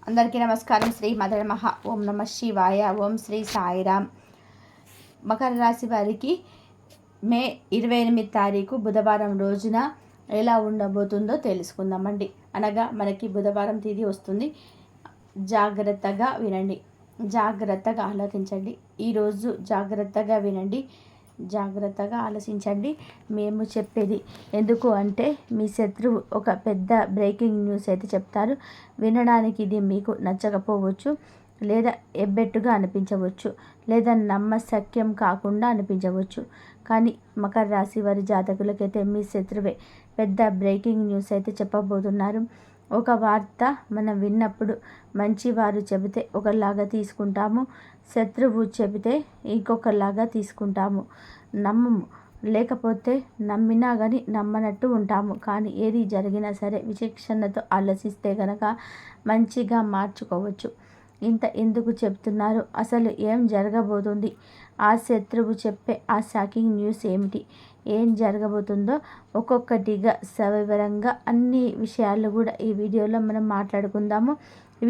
అందరికీ నమస్కారం. శ్రీ మదన మహా ఓం నమ శివాయ. ఓం శ్రీ సాయిరామ్. మకర రాశి వారికి మే 28 తారీఖు బుధవారం రోజున ఎలా ఉండబోతుందో తెలుసుకుందామండి. అనగా మనకి బుధవారం తేదీ వస్తుంది. జాగ్రత్తగా వినండి, జాగ్రత్తగా ఆలోచించండి. ఈరోజు జాగ్రత్తగా వినండి, జాగ్రత్తగా ఆలోచించండి. మేము చెప్పేది ఎందుకు అంటే మీ శత్రువు ఒక పెద్ద బ్రేకింగ్ న్యూస్ అయితే చెప్తారు. వినడానికి ఇది మీకు నచ్చకపోవచ్చు, లేదా ఎబ్బెట్టుగా అనిపించవచ్చు, లేదా నమ్మశక్యం కాకుండా అనిపించవచ్చు. కానీ మకర రాశి వారి జాతకులకైతే మీ శత్రువే పెద్ద బ్రేకింగ్ న్యూస్ అయితే చెప్పబోతున్నారు. ఒక వార్త మనం విన్నప్పుడు మంచివారు చెబితే ఒకలాగా తీసుకుంటాము, శత్రువు చెబితే ఇంకొకలాగా తీసుకుంటాము, నమ్మము. లేకపోతే నమ్మినా కానీ నమ్మనట్టు ఉంటాము. కానీ ఏది జరిగినా సరే విచక్షణతో ఆలోచిస్తే కనుక మంచిగా మార్చుకోవచ్చు. ఇంత ఎందుకు చెప్తున్నారు? అసలు ఏం జరగబోతుంది? ఆ శత్రువు చెప్పే ఆ షాకింగ్ న్యూస్ ఏమిటి? ఏం జరగబోతుందో ఒక్కొక్కటిగా సవివరంగా అన్ని విషయాలు కూడా ఈ వీడియోలో మనం మాట్లాడుకుందాము.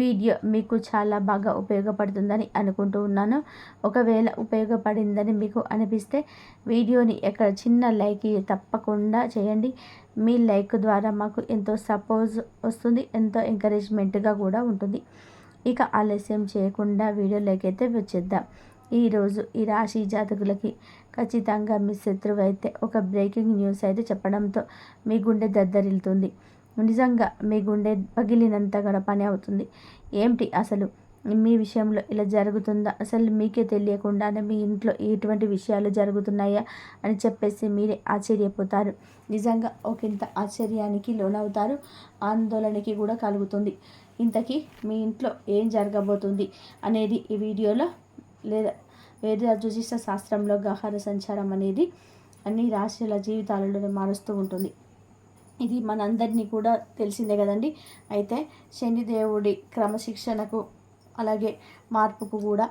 వీడియో మీకు చాలా బాగా ఉపయోగపడుతుందని అనుకుంటూ ఉన్నాను. ఒకవేళ ఉపయోగపడిందని మీకు అనిపిస్తే వీడియోని ఎక్కడ చిన్న లైక్ తప్పకుండా చేయండి. మీ లైక్ ద్వారా మాకు ఎంతో సపోర్ట్ వస్తుంది, ఎంతో ఎంకరేజ్మెంట్గా కూడా ఉంటుంది. ఇక ఆలస్యం చేయకుండా వీడియోలోకి అయితే వచ్చేద్దాం. ఈరోజు ఈ రాశి జాతకులకి ఖచ్చితంగా మీ శత్రువు అయితే ఒక బ్రేకింగ్ న్యూస్ అయితే చెప్పడంతో మీ గుండె దద్దరిల్లుతుంది. నిజంగా మీ గుండె పగిలినంత కూడా పని అవుతుంది. ఏమిటి అసలు మీ విషయంలో ఇలా జరుగుతుందా? అసలు మీకే తెలియకుండానే మీ ఇంట్లో ఇటువంటి విషయాలు జరుగుతున్నాయా అని చెప్పేసి మీరే ఆశ్చర్యపోతారు. నిజంగా ఒకంత ఆశ్చర్యానికి లోనవుతారు, ఆందోళనకి కూడా కలుగుతుంది. ఇంతకీ మీ ఇంట్లో ఏం జరగబోతుంది అనేది ఈ వీడియోలో, లేదా వేద జ్యోతిష శాస్త్రంలో గ్రహాల సంచారం అనేది అన్ని రాశుల జీవితాలలో మారుస్తూ ఉంటుంది. ఇది మనందరినీ కూడా తెలిసిందే కదండి. అయితే శనిదేవుడి క్రమశిక్షణకు అలాగే మార్పుకు కూడా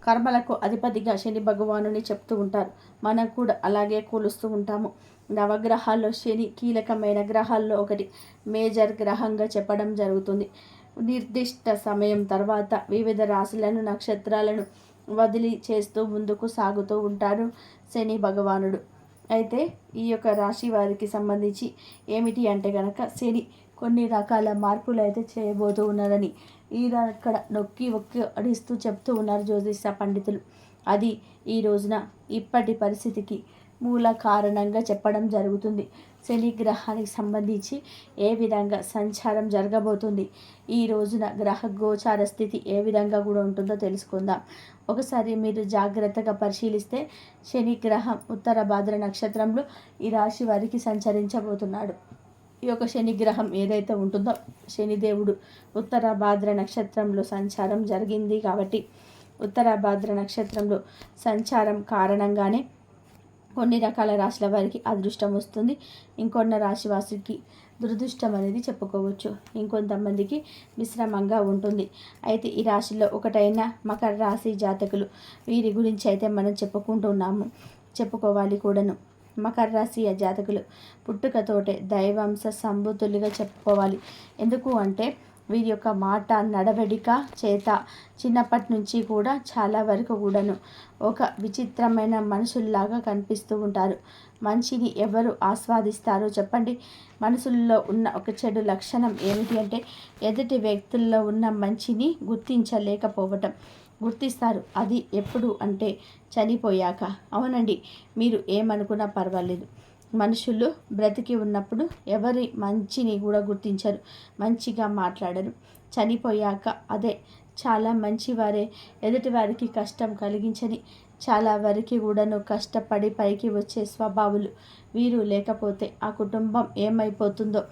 కర్మలకు అధిపతిగా శని భగవానుని చెప్తూ ఉంటారు. మనం కూడా అలాగే కొలుస్తూ ఉంటాము. నవగ్రహాల్లో శని కీలకమైన గ్రహాల్లో ఒకటి, మేజర్ గ్రహంగా చెప్పడం జరుగుతుంది. నిర్దిష్ట సమయం తర్వాత వివిధ రాశులను నక్షత్రాలను వదిలి చేస్తూ ముందుకు సాగుతూ ఉంటారు శని భగవానుడు. అయితే ఈ యొక్క రాశి వారికి సంబంధించి ఏమిటి అంటే కనుక శని కొన్ని రకాల మార్పులు అయితే చేయబోతూ ఉన్నారని ఇక్కడ నొక్కి అడిస్తూ చెప్తూ ఉన్నారు జ్యోతిష పండితులు. అది ఈ రోజున ఇప్పటి పరిస్థితికి మూల కారణంగా చెప్పడం జరుగుతుంది. శని గ్రహానికి సంబంధించి ఏ విధంగా సంచారం జరగబోతుంది, ఈ రోజున గ్రహ గోచార స్థితి ఏ విధంగా కూడా ఉంటుందో తెలుసుకుందాం. ఒకసారి మీరు జాగ్రత్తగా పరిశీలిస్తే శని గ్రహం ఉత్తర భాద్ర నక్షత్రంలో ఈ రాశి వారికి సంచరించబోతున్నాడు. ఈ యొక్క శని గ్రహం ఏదైతే ఉంటుందో శనిదేవుడు ఉత్తర భాద్ర నక్షత్రంలో సంచారం జరిగింది కాబట్టి ఉత్తర భాద్ర నక్షత్రంలో సంచారం కారణంగానే కొన్ని రకాల రాశుల వారికి అదృష్టం వస్తుంది, ఇంకొన్న రాశి వారికి దురదృష్టం అనేది చెప్పుకోవచ్చు, ఇంకొంతమందికి మిశ్రమంగా ఉంటుంది. అయితే ఈ రాశిలో ఒకటైన మకర రాశి జాతకులు, వీరి గురించి అయితే మనం చెప్పుకోవాలి కూడాను. మకర రాశి జాతకులు పుట్టుకతోటే దైవాంశ సంభూతులుగా చెప్పుకోవాలి. ఎందుకు అంటే వీరి యొక్క మాట, నడవడిక, చేత చిన్నప్పటి నుంచి కూడా చాలా వరకు కూడాను ఒక విచిత్రమైన మనుషుల్లాగా కనిపిస్తూ ఉంటారు. మంచిని ఎవరు ఆస్వాదిస్తారో చెప్పండి? మనసుల్లో ఉన్న ఒక చెడు లక్షణం ఏమిటి అంటే ఎదుటి వ్యక్తుల్లో ఉన్న మంచిని గుర్తించలేకపోవటం. గుర్తిస్తారు, అది ఎప్పుడు అంటే చనిపోయాక. అవునండి, మీరు ఏమనుకున్నా పర్వాలేదు. మనుషులు బ్రతికి ఉన్నప్పుడు ఎవరి మంచిని కూడా గుర్తించరు, మంచిగా మాట్లాడరు. చనిపోయాక అదే చాలా మంచివారే ఎదుటి వారికి కష్టం కలిగించని, చాలా వరకు కూడాను కష్టపడి పైకి వచ్చే స్వభావులు వీరు. లేకపోతే ఆ కుటుంబం ఏమైపోతుందో,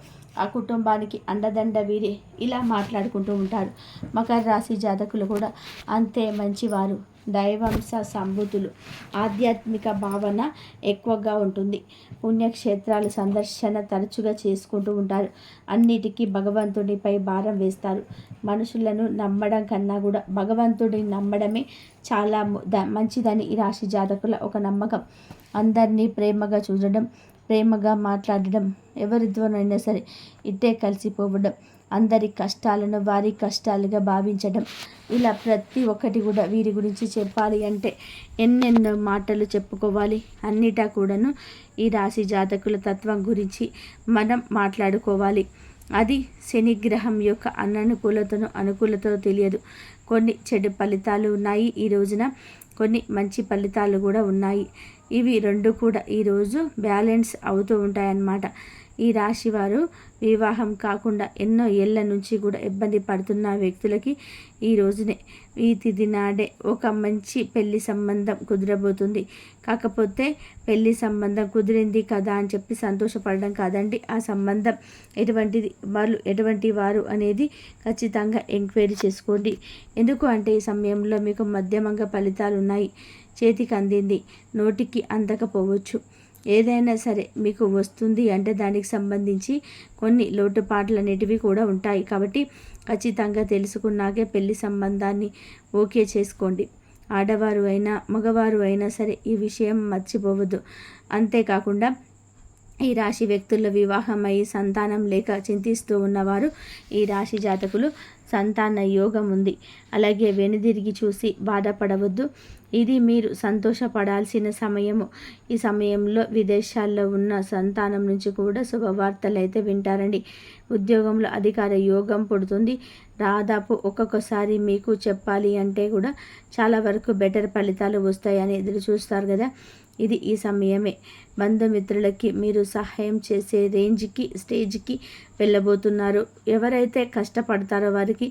ఆ కుటుంబానికి అండదండ వీరే. ఇలా మాట్లాడుకుంటూ ఉంటారు. మకర రాశి జాతకులు కూడా అంతే మంచివారు, దైవాంశ సంభూతులు, ఆధ్యాత్మిక భావన ఎక్కువగా ఉంటుంది. పుణ్యక్షేత్రాలు సందర్శన తరచుగా చేసుకుంటూ ఉంటారు. అన్నిటికీ భగవంతుడిపై భారం వేస్తారు. మనుషులను నమ్మడం కన్నా కూడా భగవంతుడిని నమ్మడమే చాలా మంచిదని ఈ రాశి జాతకుల ఒక నమ్మకం. అందరినీ ప్రేమగా చూడడం, ప్రేమగా మాట్లాడడం, ఎవరితోనైనా సరే ఇట్టే కలిసిపోవడం, అందరి కష్టాలను వారి కష్టాలుగా భావించడం, ఇలా ప్రతి ఒక్కటి కూడా వీరి గురించి చెప్పాలి అంటే ఎన్నెన్నో మాటలు చెప్పుకోవాలి. అన్నిటా కూడాను ఈ రాశి జాతకుల తత్వం గురించి మనం మాట్లాడుకోవాలి. అది శని గ్రహం యొక్క అననుకూలతను అనుకూలతతో తెలియదు. కొన్ని చెడు ఫలితాలు ఉన్నాయి ఈ రోజున, కొన్ని మంచి ఫలితాలు కూడా ఉన్నాయి. ఇవి రెండు కూడా ఈరోజు బ్యాలెన్స్ అవుతూ ఉంటాయన్నమాట. ఈ రాశి వారు వివాహం కాకుండా ఎన్నో ఏళ్ళ నుంచి కూడా ఇబ్బంది పడుతున్న వ్యక్తులకి ఈ రోజునే ఈ తిథి నాడే ఒక మంచి పెళ్లి సంబంధం కుదరబోతుంది. కాకపోతే పెళ్లి సంబంధం కుదిరింది కదా అని చెప్పి సంతోషపడడం కాదండి. ఆ సంబంధం ఎటువంటిది, వాళ్ళు ఎటువంటి వారు అనేది ఖచ్చితంగా ఎంక్వైరీ చేసుకోండి. ఎందుకు అంటే ఈ సమయంలో మీకు మధ్యమంగా ఫలితాలు ఉన్నాయి. చేతికి అందింది నోటికి అందకపోవచ్చు. ఏదైనా సరే మీకు వస్తుంది అంటే దానికి సంబంధించి కొన్ని లోటుపాట్లు అనేటివి కూడా ఉంటాయి. కాబట్టి ఖచ్చితంగా తెలుసుకున్నాకే పెళ్లి సంబంధాన్ని ఓకే చేసుకోండి. ఆడవారు అయినా మగవారు అయినా సరే ఈ విషయం మర్చిపోవద్దు. అంతేకాకుండా ఈ రాశి వ్యక్తుల వివాహం అయ్యి సంతానం లేక చింతిస్తూ ఉన్నవారు, ఈ రాశి జాతకులు సంతాన యోగం ఉంది. అలాగే వెనుదిరిగి చూసి బాధపడవద్దు. ఇది మీరు సంతోషపడాల్సిన సమయము. ఈ సమయంలో విదేశాల్లో ఉన్న సంతానం నుంచి కూడా శుభవార్తలు అయితే వింటారండి. ఉద్యోగంలో అధికార యోగం పుడుతుంది. దాదాపు ఒక్కొక్కసారి మీకు చెప్పాలి అంటే కూడా చాలా వరకు బెటర్ ఫలితాలు వస్తాయని ఎదురు చూస్తారు కదా. ఇది ఈ సమయమే. బంధుమిత్రులకి మీరు సహాయం చేసే స్టేజ్కి వెళ్ళబోతున్నారు. ఎవరైతే కష్టపడతారో వారికి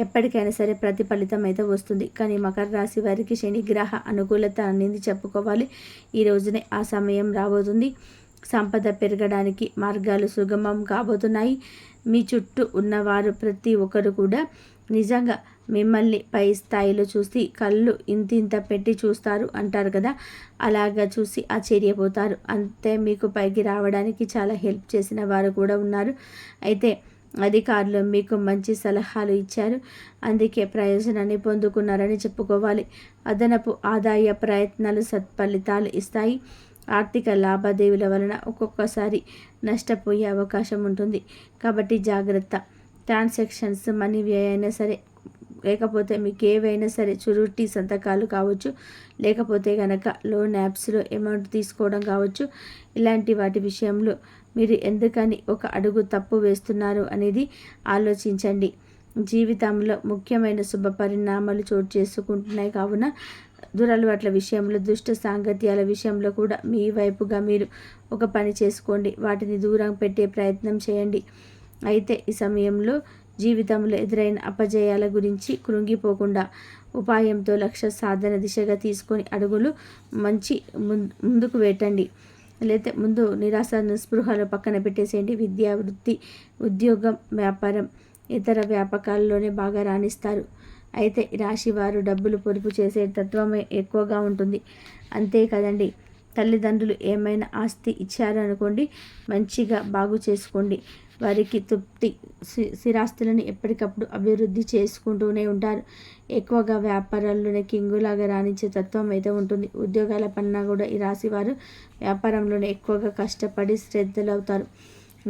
ఎప్పటికైనా సరే ప్రతిఫలితం అయితే వస్తుంది. కానీ మకర రాశి వారికి శని గ్రహ అనుకూలత అనేది చెప్పుకోవాలి. ఈ రోజునే ఆ సమయం రాబోతుంది. సంపద పెరగడానికి మార్గాలు సుగమం కాబోతున్నాయి. మీ చుట్టూ ఉన్నవారు ప్రతి ఒక్కరు కూడా నిజంగా మిమ్మల్ని పై స్థాయిలో చూసి కళ్ళు ఇంతింత పెట్టి చూస్తారు అంటారు కదా, అలాగా చూసి ఆశ్చర్యపోతారు. అంతే మీకు పైకి రావడానికి చాలా హెల్ప్ చేసిన వారు కూడా ఉన్నారు. అయితే అధికారులు మీకు మంచి సలహాలు ఇచ్చారు. అందుకే ప్రయోజనాన్ని పొందుకున్నారని చెప్పుకోవాలి. అదనపు ఆదాయ ప్రయత్నాలు సత్ఫలితాలు ఇస్తాయి. ఆర్థిక లావాదేవీల వలన ఒక్కొక్కసారి నష్టపోయే అవకాశం ఉంటుంది. కాబట్టి జాగ్రత్త. ట్రాన్సాక్షన్స్ మనీ వ్యయ అయినా సరే, లేకపోతే మీకు ఏవైనా సరే చురుటి సంతకాలు కావచ్చు, లేకపోతే కనుక లోన్ యాప్స్లో అమౌంట్ తీసుకోవడం కావచ్చు, ఇలాంటి వాటి విషయంలో మీరు ఎందుకని ఒక అడుగు తప్పు వేస్తున్నారు అనేది ఆలోచించండి. జీవితంలో ముఖ్యమైన శుభ పరిణామాలు చోటు చేసుకుంటున్నాయి. కావున దురలవాట్ల విషయంలో, దుష్ట సాంగత్యాల విషయంలో కూడా మీ వైపుగా మీరు ఒక పని చేసుకోండి. వాటిని దూరం పెట్టే ప్రయత్నం చేయండి. అయితే ఈ సమయంలో జీవితంలో ఎదురైన అపజయాల గురించి కృంగిపోకుండా ఉపాయంతో లక్ష్య సాధన దిశగా తీసుకొని అడుగులు ముందుకు పెట్టండి. లేకపోతే ముందు నిరాశ నిస్పృహలు పక్కన పెట్టేసేయండి. విద్యా, వృత్తి, ఉద్యోగం, వ్యాపారం, ఇతర వ్యాపకాల్లోనే బాగా రాణిస్తారు. అయితే రాశి వారు డబ్బులు పొదుపు చేసే తత్వమే ఎక్కువగా ఉంటుంది. అంతే కదండి. తల్లిదండ్రులు ఏమైనా ఆస్తి ఇచ్చారనుకోండి, మంచిగా బాగు చేసుకోండి. వారికి తృప్తి స్థిరాస్తులను ఎప్పటికప్పుడు అభివృద్ధి చేసుకుంటూనే ఉంటారు. ఎక్కువగా వ్యాపారాల్లోనే కింగులాగా రాణించే తత్వం అయితే ఉంటుంది. ఉద్యోగాల పన్నా కూడా ఈ రాశి వారు వ్యాపారంలోనే ఎక్కువగా కష్టపడి శ్రద్ధలవుతారు.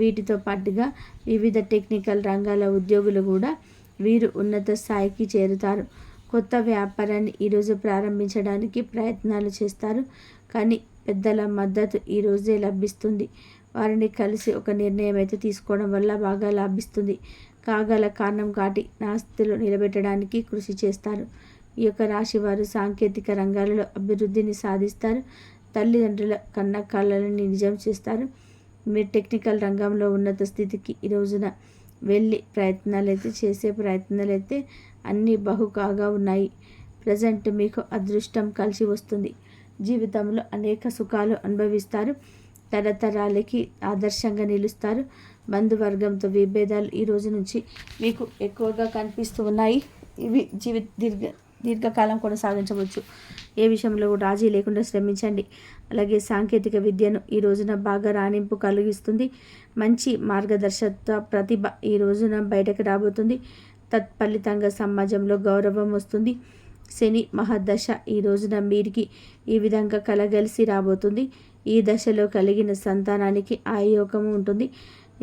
వీటితో పాటుగా వివిధ టెక్నికల్ రంగాల ఉద్యోగులు కూడా వీరు ఉన్నత స్థాయికి చేరుతారు. కొత్త వ్యాపారాన్ని ఈరోజు ప్రారంభించడానికి ప్రయత్నాలు చేస్తారు. కానీ పెద్దల మద్దతు ఈరోజే లభిస్తుంది. వారిని కలిసి ఒక నిర్ణయం అయితే తీసుకోవడం వల్ల బాగా లాభిస్తుంది. కాగల కారణం కాటి ఆస్తులు నిలబెట్టడానికి కృషి చేస్తారు. ఈ యొక్క రాశి వారు సాంకేతిక రంగాలలో అభివృద్ధిని సాధిస్తారు. తల్లిదండ్రుల కన్న కళలను నిజం చేస్తారు. మీరు టెక్నికల్ రంగంలో ఉన్నత స్థితికి ఈ రోజున వెళ్ళి చేసే ప్రయత్నాలు అయితే అన్నీ బహుకాగా ఉన్నాయి. ప్రజెంట్ మీకు అదృష్టం కలిసి వస్తుంది. జీవితంలో అనేక సుఖాలు అనుభవిస్తారు. తరతరాలకి ఆదర్శంగా నిలుస్తారు. బంధువర్గంతో విభేదాలు ఈ రోజు నుంచి మీకు ఎక్కువగా కనిపిస్తూ ఉన్నాయి. ఇవి దీర్ఘకాలం కొనసాగించవచ్చు. ఏ విషయంలో కూడా రాజీ లేకుండా శ్రమించండి. అలాగే సాంకేతిక విద్యను ఈ రోజున బాగా రాణింపు కలిగిస్తుంది. మంచి మార్గదర్శకత్వ ప్రతిభ ఈ రోజున బయటకు రాబోతుంది. తత్ఫలితంగా సమాజంలో గౌరవం వస్తుంది. శని మహర్దశ ఈ రోజున వీరికి ఈ విధంగా కలగలిసి రాబోతుంది. ఈ దశలో కలిగిన సంతానానికి ఆయోగము ఉంటుంది.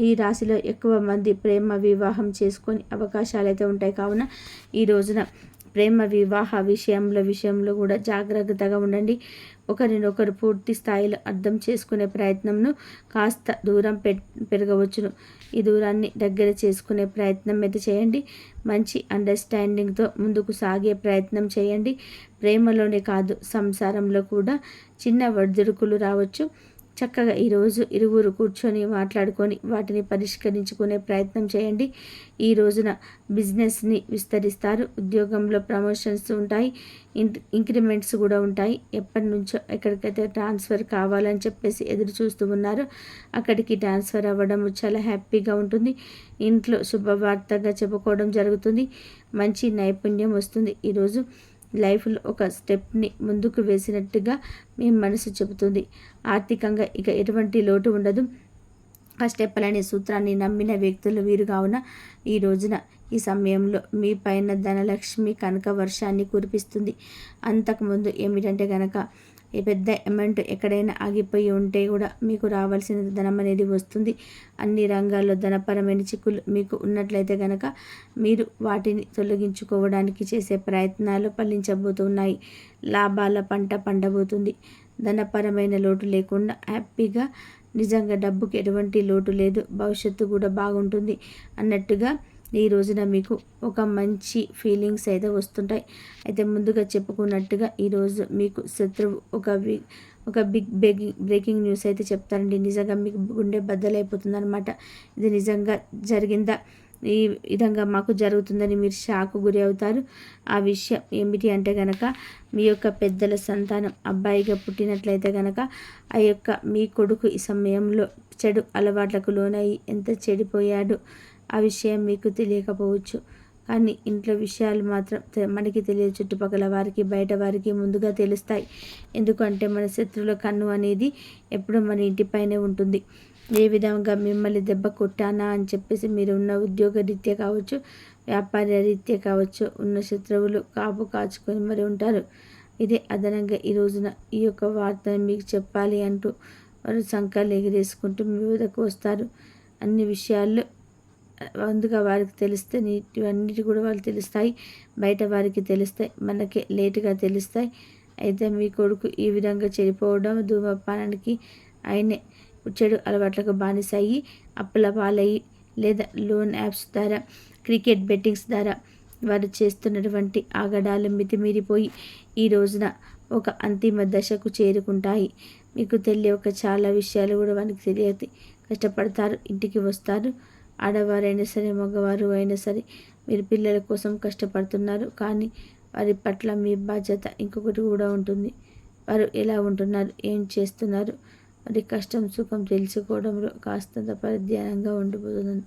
ఈ రాశిలో ఎక్కువ మంది ప్రేమ వివాహం చేసుకొని అవకాశాలు అయితే ఉంటాయి. కావున ఈ రోజున ప్రేమ వివాహ విషయంలో కూడా జాగ్రత్తగా ఉండండి. ఒకరినొకరు పూర్తి స్థాయిలో అర్థం చేసుకునే ప్రయత్నంను కాస్త దూరం పెరగవచ్చును. ఈ దూరాన్ని దగ్గర చేసుకునే ప్రయత్నం అయితే చేయండి. మంచి అండర్స్టాండింగ్తో ముందుకు సాగే ప్రయత్నం చేయండి. ప్రేమలోనే కాదు, సంసారంలో కూడా చిన్న ఒడిదుడుకులు రావచ్చు. చక్కగా ఈరోజు ఇరువురు కూర్చొని మాట్లాడుకొని వాటిని పరిష్కరించుకునే ప్రయత్నం చేయండి. ఈ రోజున బిజినెస్ని విస్తరిస్తారు. ఉద్యోగంలో ప్రమోషన్స్ ఉంటాయి. ఇంక్రిమెంట్స్ కూడా ఉంటాయి. ఎప్పటి నుంచో ఎక్కడికైతే ట్రాన్స్ఫర్ కావాలని చెప్పేసి ఎదురు చూస్తూ ఉన్నారు, అక్కడికి ట్రాన్స్ఫర్ అవ్వడం చాలా హ్యాపీగా ఉంటుంది. ఇంట్లో శుభవార్తగా చెప్పుకోవడం జరుగుతుంది. మంచి నైపుణ్యం వస్తుంది. ఈరోజు లైఫ్లో ఒక స్టెప్ని ముందుకు వేసినట్టుగా మీ మనసు చెబుతుంది. ఆర్థికంగా ఇక ఎటువంటి లోటు ఉండదు. ఆ స్టెప్ అనే సూత్రాన్ని నమ్మిన వ్యక్తులు వీరు. కావున ఈ రోజున ఈ సమయంలో మీ పైన ధనలక్ష్మి కనక వర్షాన్ని కురిపిస్తుంది. అంతకుముందు ఏమిటంటే కనుక ఈ పెద్ద అమౌంట్ ఎక్కడైనా ఆగిపోయి ఉంటే కూడా మీకు రావాల్సిన ధనం అనేది వస్తుంది. అన్ని రంగాల్లో ధనపరమైన చిక్కులు మీకు ఉన్నట్లయితే కనుక మీరు వాటిని తొలగించుకోవడానికి చేసే ప్రయత్నాలు ఫలించబోతున్నాయి. లాభాల పంట పండబోతుంది. ధనపరమైన లోటు లేకుండా హ్యాపీగా, నిజంగా డబ్బుకి ఎటువంటి లోటు లేదు, భవిష్యత్తు కూడా బాగుంటుంది అన్నట్టుగా ఈ రోజున మీకు ఒక మంచి ఫీలింగ్స్ అయితే వస్తుంటాయి. అయితే ముందుగా చెప్పుకున్నట్టుగా ఈరోజు మీకు శత్రువు ఒక బిగ్ బ్రేకింగ్ న్యూస్ అయితే చెప్తారండి. నిజంగా మీకు గుండె బద్దలైపోతుంది అనమాట. ఇది నిజంగా జరిగిందా, ఈ విధంగా మాకు జరుగుతుందని మీరు షాక్ గురి అవుతారు. ఆ విషయం ఏమిటి అంటే కనుక మీ యొక్క పెద్దల సంతానం అబ్బాయిగా పుట్టినట్లయితే కనుక ఆ యొక్క మీ కొడుకు ఈ సమయంలో చెడు అలవాట్లకు లోనయ్యి ఎంత చెడిపోయాడు ఆ విషయం మీకు తెలియకపోవచ్చు. కానీ ఇంట్లో విషయాలు మాత్రం మనకి తెలియదు. చుట్టుపక్కల వారికి, బయట వారికి ముందుగా తెలుస్తాయి. ఎందుకంటే మన శత్రువుల కన్ను అనేది ఎప్పుడూ మన ఇంటిపైనే ఉంటుంది. ఏ విధంగా మిమ్మల్ని దెబ్బ కొట్టానా అని చెప్పేసి మీరు ఉన్న ఉద్యోగ రీత్యా కావచ్చు, వ్యాపార రీత్యా కావచ్చు, ఉన్న శత్రువులు కాపు కాచుకొని మరి ఉంటారు. ఇదే అదనంగా ఈ రోజున ఈ యొక్క వార్తను మీకు చెప్పాలి అంటూ వారు సంకలు ఎగిరేసుకుంటూ మీ వద్దకు వస్తారు. అన్ని విషయాల్లో ముందుగా వారికి తెలిస్తే ఇవన్నిటి కూడా వాళ్ళు తెలుస్తాయి. బయట వారికి తెలుస్తాయి, మనకే లేటుగా తెలుస్తాయి. అయితే మీ కొడుకు ఈ విధంగా చెడిపోవడం, ధూమపానానికి ఆయనే చెడు అలవాట్లకు బానిసయ్యి అప్పుల పాలయ్యి, లేదా లోన్ యాప్స్ ద్వారా, క్రికెట్ బెట్టింగ్స్ ద్వారా వారు చేస్తున్నటువంటి ఆగడాలు మితిమీరిపోయి ఈ రోజున ఒక అంతిమ దశకు చేరుకుంటాయి. మీకు ఒక చాలా విషయాలు కూడా వారికి తెలియదు. కష్టపడతారు, ఇంటికి వస్తారు. ఆడవారైనా సరే, మగవారు అయినా సరే, మీరు పిల్లల కోసం కష్టపడుతున్నారు. కానీ వారి పట్ల మీ బాధ్యత ఇంకొకటి కూడా ఉంటుంది. వారు ఎలా ఉంటున్నారు, ఏం చేస్తున్నారు, వారి కష్టం సుఖం తెలుసుకోవడంలో కాస్తంత పరిధ్యానంగా ఉండిపోతుంది.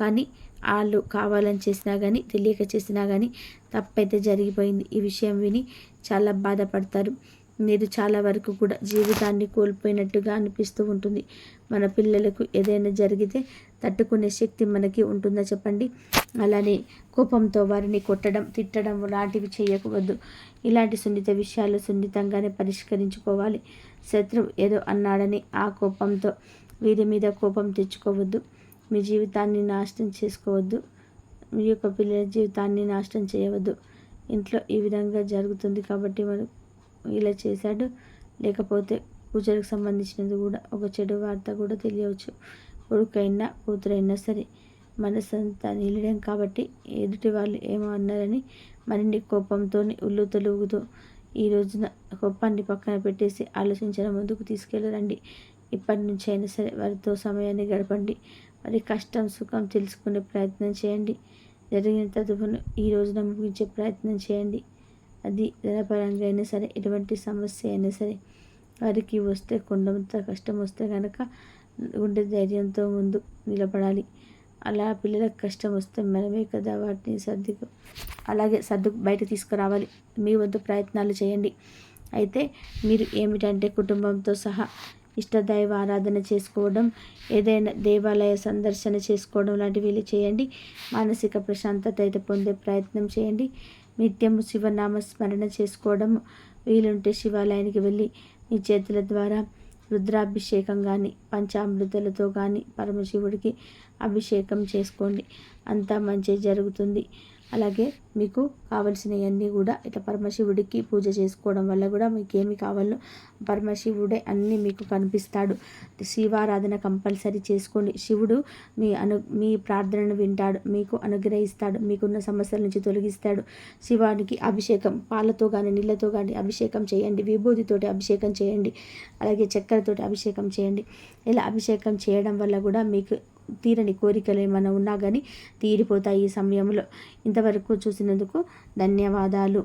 కానీ వాళ్ళు కావాలని చేసినా కానీ, తెలియక చేసినా కానీ తప్పైతే జరిగిపోయింది. ఈ విషయం విని చాలా బాధపడతారు. మీరు చాలా వరకు కూడా జీవితాన్ని కోల్పోయినట్టుగా అనిపిస్తూ ఉంటుంది. మన పిల్లలకు ఏదైనా జరిగితే తట్టుకునే శక్తి మనకి ఉంటుందా చెప్పండి? అలానే కోపంతో వారిని కొట్టడం, తిట్టడం లాంటివి చేయకూడదు. ఇలాంటి సున్నిత విషయాలు సున్నితంగానే పరిష్కరించుకోవాలి. శత్రువు ఏదో అన్నాడని ఆ కోపంతో వీరి మీద కోపం తెచ్చుకోవద్దు. మీ జీవితాన్ని నాశనం చేసుకోవద్దు. మీ యొక్క పిల్లల జీవితాన్ని నాశనం చేయవద్దు. ఇంట్లో ఈ విధంగా జరుగుతుంది కాబట్టి మనం ఇలా చేశాడు, లేకపోతే పూజలకు సంబంధించినది కూడా ఒక చెడు వార్త కూడా తెలియవచ్చు. కొడుకైనా కూతురైనా సరే మనసంతా నిలడం కాబట్టి ఎదుటి వాళ్ళు ఏమో అన్నారని మరిన్ని కోపంతో ఉల్లు తొలుగుతూ ఈ రోజున కోపాన్ని పక్కన పెట్టేసి ఆలోచించడం ముందుకు తీసుకెళ్ళరండి. ఇప్పటి నుంచి అయినా సరే వారితో సమయాన్ని గడపండి. వారి కష్టం సుఖం తెలుసుకునే ప్రయత్నం చేయండి. జరిగిన తదుపును ఈ రోజున ముగించే ప్రయత్నం చేయండి. అది ధనపరంగా అయినా సరే, ఎటువంటి సమస్య అయినా సరే వారికి వస్తే కొండంత కష్టం వస్తే కనుక గుండె ధైర్యంతో ముందు నిలబడాలి. అలా పిల్లలకు కష్టం వస్తే మనమే కదా వాటిని సర్దు బయట తీసుకురావాలి. మీ వంతు ప్రయత్నాలు చేయండి. అయితే మీరు ఏమిటంటే కుటుంబంతో సహా ఇష్టదైవ ఆరాధన చేసుకోవడం, ఏదైనా దేవాలయ సందర్శన చేసుకోవడం లాంటివి చేయండి. మానసిక ప్రశాంతత అయితే పొందే ప్రయత్నం చేయండి. నిత్యము శివనామ స్మరణ చేసుకోవడం, వీలుంటే శివాలయానికి వెళ్ళి మీ చేతుల ద్వారా రుద్రాభిషేకం కానీ పంచామృతాలతో కానీ పరమశివుడికి అభిషేకం చేసుకోండి, అంతా మంచి జరుగుతుంది. అలాగే మీకు కావలసినవన్నీ కూడా ఇట్లా పరమశివుడికి పూజ చేసుకోవడం వల్ల కూడా మీకు ఏమి కావాలో పరమశివుడే అన్నీ మీకు కనిపిస్తాడు. శివారాధన కంపల్సరీ చేసుకోండి. శివుడు మీ ప్రార్థనను వింటాడు, మీకు అనుగ్రహిస్తాడు, మీకున్న సమస్యల నుంచి తొలగిస్తాడు. శివానికి అభిషేకం పాలతో కానీ నీళ్ళతో కానీ అభిషేకం చేయండి, విభూతితోటి అభిషేకం చేయండి, అలాగే చక్కెరతోటి అభిషేకం చేయండి. ఇలా అభిషేకం చేయడం వల్ల కూడా మీకు తీరని కోరికలు ఏమైనా ఉన్నా కానీ తీరిపోతాయి ఈ సమయంలో. ఇంతవరకు చూసినందుకు ధన్యవాదాలు.